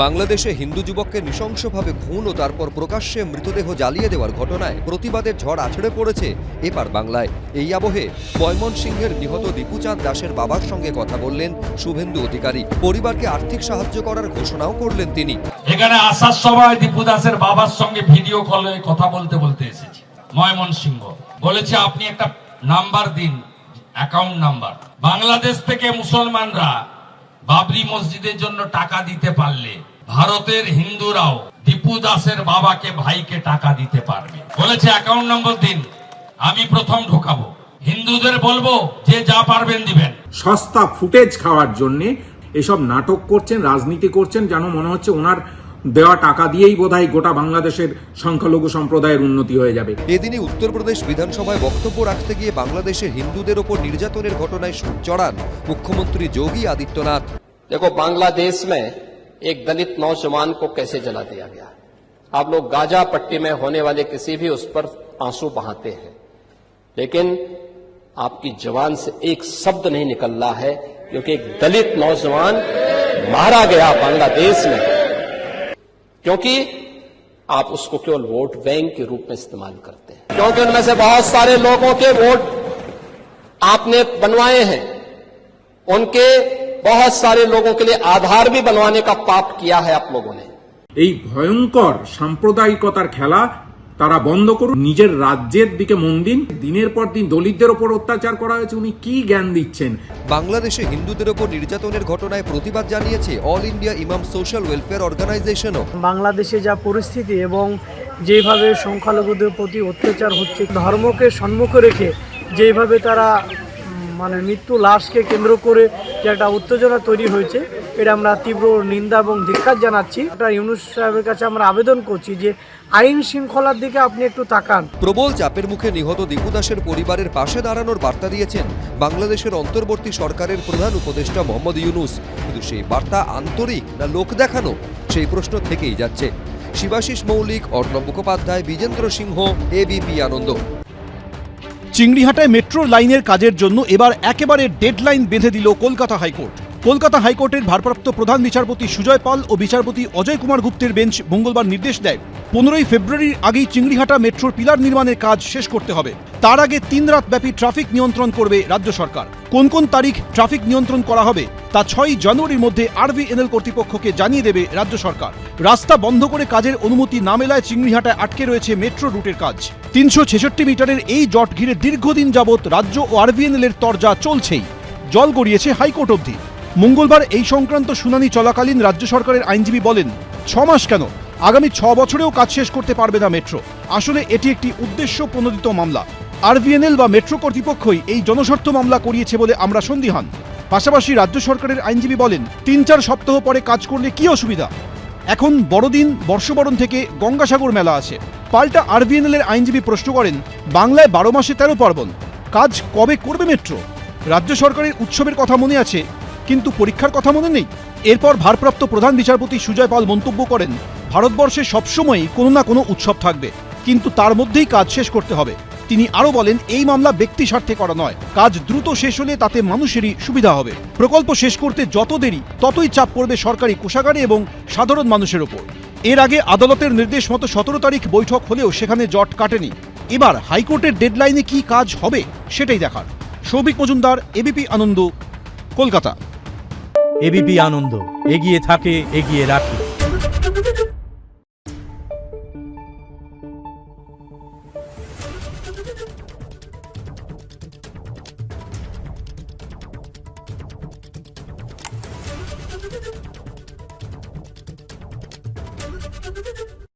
বাংলাদেশে হিন্দু যুবককে নৃশংসভাবে খুন ও তারপর প্রকাশ্যে মৃতদেহ জ্বালিয়ে দেওয়ার ঘটনায় প্রতিবাদের ঝড় আছড়ে পড়েছে এপার বাংলায়। এই আবহে ময়মনসিংহের নিহত দীপুচাঁদ দাসের বাবার সঙ্গে কথা বললেন শুভেন্দু অধিকারী। পরিবারকে আর্থিক সাহায্য করার ঘোষণাও করলেন তিনি। এখানে আসার সময় দীপু দাসের বাবার সঙ্গে ভিডিও কলে কথা বলতে এসেছি ময়মনসিংহ। বলেছে আপনি একটা নাম্বার দিন, অ্যাকাউন্ট নাম্বার। বাংলাদেশ থেকে মুসলমানরা বাবরি মসজিদের জন্য টাকা দিতে পারলে ভারতের হিন্দুরাও দীপু দাসের বাবাকে ভাইকে টাকা দিতে পারবে। বলেছে অ্যাকাউন্ট নম্বর দিন, আমি প্রথম ঢোকাবো। হিন্দুদের বলবো যে যা পারবেন দিবেন। সস্তা ফুটেজ খাওয়ার জন্য এসব নাটক করছেন, রাজনীতি করছেন, যেন মনে হচ্ছে ওনার দেওয়া টাকা দিয়েই বোধহয় গোটা বাংলাদেশের সংখ্যালঘু সম্প্রদায়ের উন্নতি হয়ে যাবে। এদিনই উত্তরপ্রদেশ বিধানসভায় বক্তব্য রাখতে গিয়ে বাংলাদেশের হিন্দুদের ওপর নির্যাতনের ঘটনায় সুর চড়ান মুখ্যমন্ত্রী যোগী আদিত্যনাথ। देखो, बांग्लादेश में एक दलित नौजवान को कैसे जला दिया गया। आप लोग गाजा पट्टी में होने वाले किसी भी उस पर आंसू बहाते हैं, लेकिन आपकी जबान से एक शब्द नहीं निकल रहा है, क्योंकि एक दलित नौजवान मारा गया बांग्लादेश में, क्योंकि आप उसको केवल वोट बैंक के रूप में इस्तेमाल करते हैं। क्योंकि उनमें से बहुत सारे लोगों के वोट आपने बनवाए हैं, उनके बहुत सारे लोगों के लिए आधार भी बनवाने का पाप किया है आप लोगों ने। এই ভয়ঙ্কর সাম্প্রদায়িকতার খেলা তারা বন্ধ করুন, নিজের রাজ্যের দিকে মন দিন। দিনের পর দিন দলিতদের ওপর অত্যাচার করা হয়েছে, উনি কি জ্ঞান দিচ্ছেন? বাংলাদেশে হিন্দুদের ওপর নির্যাতনের ঘটনায় প্রতিবাদ জানিয়েছে অল ইন্ডিয়া ইমাম সোশ্যাল ওয়েলফেয়ার অর্গানাইজেশনও। বাংলাদেশে যা পরিস্থিতি এবং যেভাবে সংখ্যালঘুদের প্রতি অত্যাচার হচ্ছে, ধর্মকে সম্মুখে রেখে যেভাবে তারা মৃত্যু লাশকে কেন্দ্র করে যে একটা উত্তেজনা তৈরি হয়েছে, এটা আমরা তীব্র নিন্দা এবং ধিক্কার জানাচ্ছি। এটা ইউনূস সাহেবের কাছে আমরা আবেদন করছি যে আইন শৃঙ্খলার দিকে আপনি একটু তাকান। প্রবল চাপের মুখে নিহত দীপু দাসের পরিবারের পাশে দাঁড়ানোর বার্তা দিয়েছেন বাংলাদেশের অন্তর্বর্তী সরকারের প্রধান উপদেষ্টা মোহাম্মদ ইউনূস। কিন্তু সেই বার্তা আন্তরিক না লোক দেখানো, সেই প্রশ্ন থেকেই যাচ্ছে। শিবাশিস মৌলিক, অর্ণব মুখোপাধ্যায়, বিজেন্দ্র সিংহ, এবিপি আনন্দ। চিংড়িহাটায় মেট্রো লাইনের কাজের জন্য এবার একেবারে ডেডলাইন বেঁধে দিল কলকাতা হাইকোর্ট। কলকাতা হাইকোর্টের ভারপ্রাপ্ত প্রধান বিচারপতি সুজয় পাল ও বিচারপতি অজয় কুমার গুপ্তের বেঞ্চ মঙ্গলবার নির্দেশ দেয় 15ই ফেব্রুয়ারির আগেই চিংড়িহাটা মেট্রোর পিলার নির্মাণের কাজ শেষ করতে হবে। তার আগে 3 রাত ব্যাপী ট্রাফিক নিয়ন্ত্রণ করবে রাজ্য সরকার। কোন কোন তারিখ ট্রাফিক নিয়ন্ত্রণ করা হবে তা 6ই জানুয়ারির মধ্যে আরভিএনএল কর্তৃপক্ষকে জানিয়ে দেবে রাজ্য সরকার। রাস্তা বন্ধ করে কাজের অনুমতি না মেলায় চিংড়িহাটায় আটকে রয়েছে মেট্রো রুটের কাজ। 366 মিটারের এই জট ঘিরে দীর্ঘদিন যাবৎ রাজ্য ও আরভিএনএল এর তরজা চলছেই। জল গড়িয়েছে হাইকোর্ট অবধি। মঙ্গলবার এই সংক্রান্ত শুনানি চলাকালীন রাজ্য সরকারের আইনজীবী বলেন, 6 মাস কেন, আগামী 6 বছরেও কাজ শেষ করতে পারবে না মেট্রো। আসলে এটি একটি উদ্দেশ্য প্রণোদিত মামলা। আরভিএনএল বা মেট্রো কর্তৃপক্ষই এই জনস্বার্থ মামলা করিয়েছে বলে আমরা সন্দিহান। পাশাপাশি রাজ্য সরকারের আইনজীবী বলেন, 3-4 সপ্তাহ পরে কাজ করলে কি অসুবিধা? এখন বড়দিন, বর্ষবরণ থেকে গঙ্গাসাগর মেলা আছে। পাল্টা আরভিএনএল এর আইনজীবী প্রশ্ন করেন, বাংলায় 12 মাসে 13 পার্বণ, কাজ কবে করবে মেট্রো? রাজ্য সরকারের উৎসবের কথা মনে আছে, কিন্তু পরীক্ষার কথা মনে নেই। এরপর ভারপ্রাপ্ত প্রধান বিচারপতি সুজয় পাল মন্তব্য করেন, ভারতবর্ষে সবসময়ই কোনো না কোনো উৎসব থাকবে, কিন্তু তার মধ্যেই কাজ শেষ করতে হবে। তিনি আরও বলেন, এই মামলা ব্যক্তি স্বার্থে করা নয়, কাজ দ্রুত শেষ হলে তাতে মানুষেরই সুবিধা হবে। প্রকল্প শেষ করতে যত দেরি ততই চাপ পড়বে সরকারি কোষাগারে এবং সাধারণ মানুষের ওপর। এর আগে আদালতের নির্দেশ মতো 17 তারিখ বৈঠক হলেও সেখানে জট কাটেনি। এবার হাইকোর্টের ডেডলাইনে কি কাজ হবে সেটাই দেখার। সৌভিক মজুমদার, এবিপি আনন্দ, কলকাতা। এবিপি আনন্দ, এগিয়ে থাকে, এগিয়ে রাখে।